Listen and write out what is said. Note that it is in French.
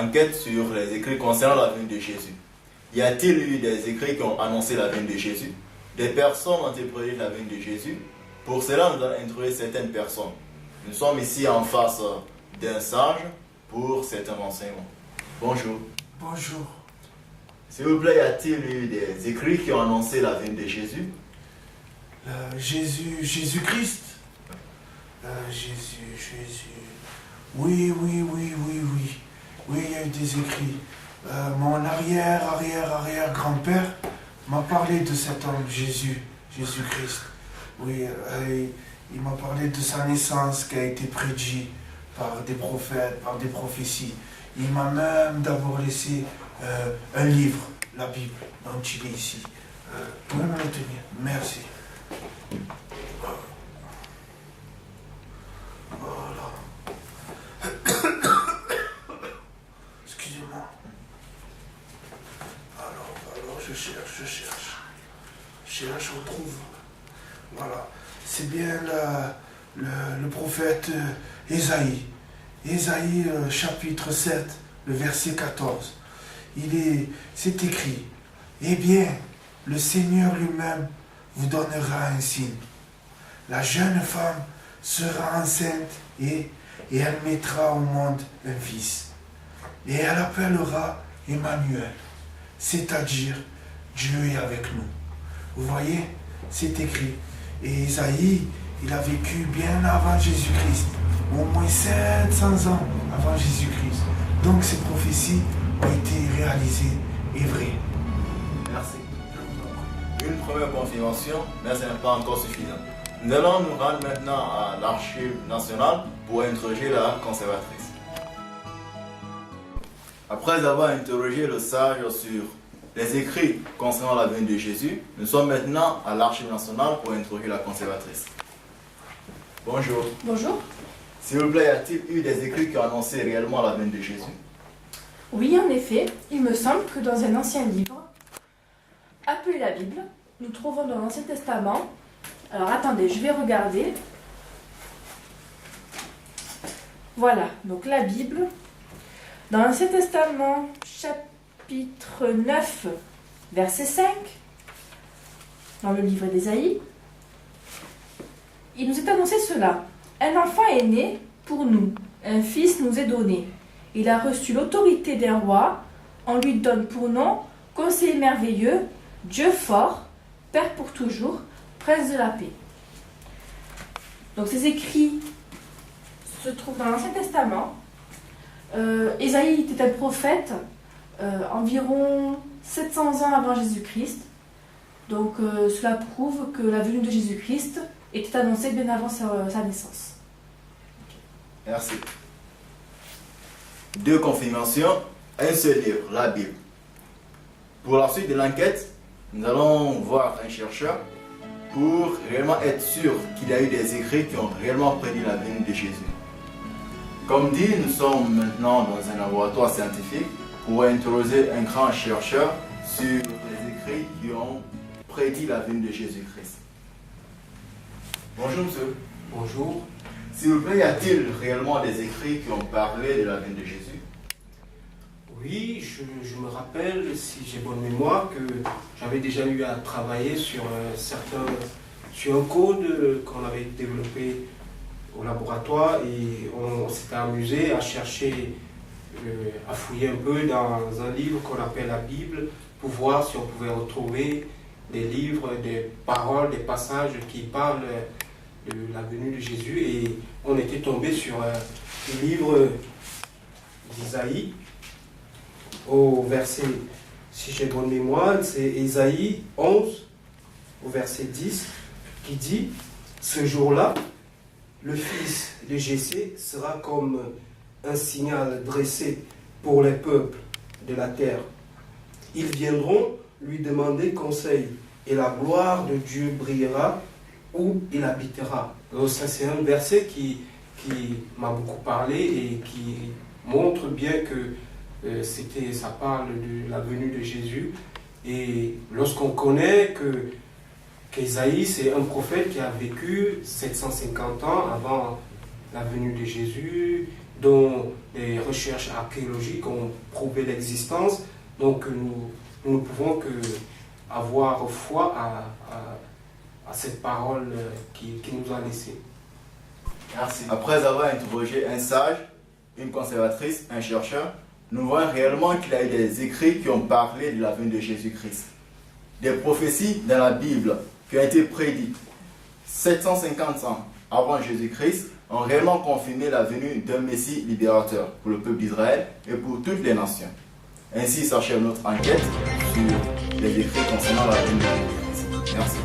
l'enquête sur les écrits concernant la venue de Jésus. Y a-t-il eu des écrits qui ont annoncé la venue de Jésus? Des personnes ont interprété la venue de Jésus. Pour cela, nous allons introduire certaines personnes. Nous sommes ici en face d'un sage pour certains renseignements. Bonjour. Bonjour. S'il vous plaît, y a-t-il eu des écrits qui ont annoncé la venue de Jésus? Jésus-Christ. Oui. Oui, il y a eu des écrits. Mon arrière-grand-père m'a parlé de cet homme, Jésus-Christ. Oui, il m'a parlé de sa naissance qui a été prédit par des prophètes, par des prophéties. Il m'a même d'abord laissé un livre, la Bible, dont il est ici. Pouvez me le tenir? Merci. Voilà. Excusez-moi. Alors, je cherche, on trouve. Voilà. C'est bien le prophète Ésaïe. Ésaïe, chapitre 7, le verset 14. C'est écrit: Eh bien, le Seigneur lui-même vous donnera un signe. La jeune femme sera enceinte et elle mettra au monde un fils. Et elle appellera Emmanuel, c'est-à-dire Dieu est avec nous. Vous voyez, c'est écrit. Et Isaïe, il a vécu bien avant Jésus-Christ, au moins 700 ans avant Jésus-Christ. Donc ces prophéties ont été réalisées et vraies. Merci. Une première confirmation, mais ce n'est pas encore suffisant. Nous allons nous rendre maintenant à l'Archive nationale pour interroger la conservatrice. Après avoir interrogé le sage sur les écrits concernant la venue de Jésus, nous sommes maintenant à l'Archive nationale pour interroger la conservatrice. Bonjour. Bonjour. S'il vous plaît, y a-t-il eu des écrits qui ont annoncé réellement la venue de Jésus? Oui, en effet, il me semble que dans un ancien livre, appelé la Bible, nous trouvons dans l'Ancien Testament. Alors attendez, je vais regarder. Voilà, donc la Bible. Dans l'Ancien Testament, chapitre 9, verset 5, dans le livre d'Ésaïe, il nous est annoncé cela. Un enfant est né pour nous, un fils nous est donné. Il a reçu l'autorité d'un roi, on lui donne pour nom conseiller merveilleux, Dieu fort, Père pour toujours, Prince de la paix. Donc ces écrits se trouvent dans l'Ancien Testament. Ésaïe était un prophète environ 700 ans avant Jésus-Christ. Donc cela prouve que la venue de Jésus-Christ était annoncée bien avant sa naissance. Merci. Deux confirmations, un seul livre, la Bible. Pour la suite de l'enquête, nous allons voir un chercheur pour réellement être sûr qu'il y a eu des écrits qui ont réellement prédit la venue de Jésus. Comme dit, nous sommes maintenant dans un laboratoire scientifique pour interroger un grand chercheur sur les écrits qui ont prédit la venue de Jésus-Christ. Bonjour monsieur. Bonjour. S'il vous plaît, y a-t-il réellement des écrits qui ont parlé de la venue de Jésus? Oui, je me rappelle, si j'ai bonne mémoire, que j'avais déjà eu à travailler sur un code qu'on avait développé au laboratoire et on s'était amusé à chercher, à fouiller un peu dans un livre qu'on appelle la Bible pour voir si on pouvait retrouver des livres, des paroles, des passages qui parlent de la venue de Jésus et on était tombé sur le livre d'Isaïe au verset, si j'ai bonne mémoire, c'est Ésaïe 11 au verset 10 qui dit: ce jour-là, le fils de Jessé sera comme un signal dressé pour les peuples de la terre. Ils viendront lui demander conseil et la gloire de Dieu brillera où il habitera. Donc ça c'est un verset qui m'a beaucoup parlé et qui montre bien que ça parle de la venue de Jésus. Et lorsqu'on connaît qu'Ésaïe c'est un prophète qui a vécu 750 ans avant la venue de Jésus, dont les recherches archéologiques ont prouvé l'existence. Donc nous ne pouvons que avoir foi à cette parole qui nous a laissée. Merci. Après avoir interrogé un sage, une conservatrice, un chercheur, nous voyons réellement qu'il y a eu des écrits qui ont parlé de la venue de Jésus-Christ. Des prophéties dans la Bible qui ont été prédites 750 ans avant Jésus-Christ ont réellement confirmé la venue d'un Messie libérateur pour le peuple d'Israël et pour toutes les nations. Ainsi s'achève notre enquête sur les écrits concernant la venue de Jésus-Christ. Merci.